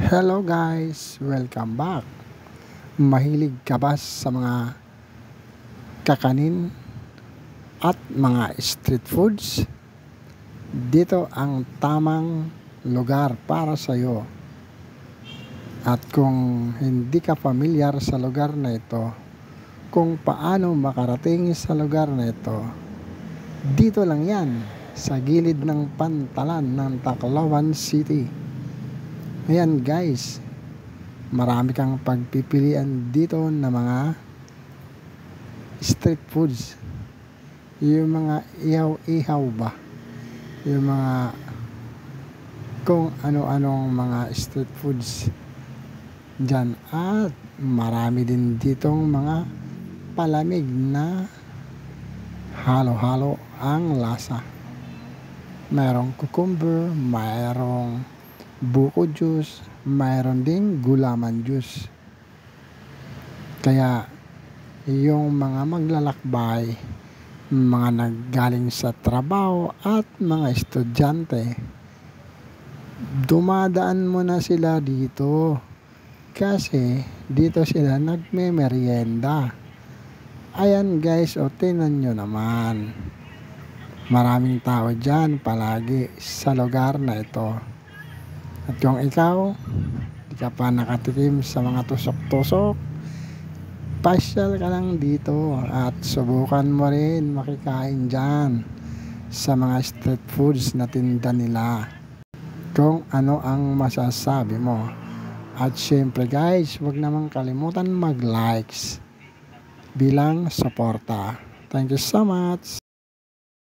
Hello guys! Welcome back! Mahilig ka ba sa mga kakanin at mga street foods? Dito ang tamang lugar para sa iyo. At kung hindi ka pamilyar sa lugar na ito, kung paano makarating sa lugar na ito, dito lang yan sa gilid ng pantalan ng Tacloban City. Ayan guys, marami kang pagpipilian dito na mga street foods. Yung mga ihaw-ihaw ba? Yung mga kung ano-anong mga street foods dyan. At marami din ditong mga palamig na halo-halo ang lasa. Mayroong cucumber, mayroong buko juice, mayroon ding gulaman juice. Kaya yung mga maglalakbay, mga naggaling sa trabaho at mga estudyante, dumadaan mo na sila dito kasi dito sila nagme-merienda. Ayan guys, o tingnan nyo naman, maraming tao dyan palagi sa lugar na ito. At kung ikaw, di ka pa nakatikim sa mga tusok-tusok, pasyal ka lang dito at subukan mo rin makikain dyan sa mga street foods na tinda nila. Kung ano ang masasabi mo. At syempre guys, huwag namang kalimutan mag-likes bilang suporta. Thank you so much!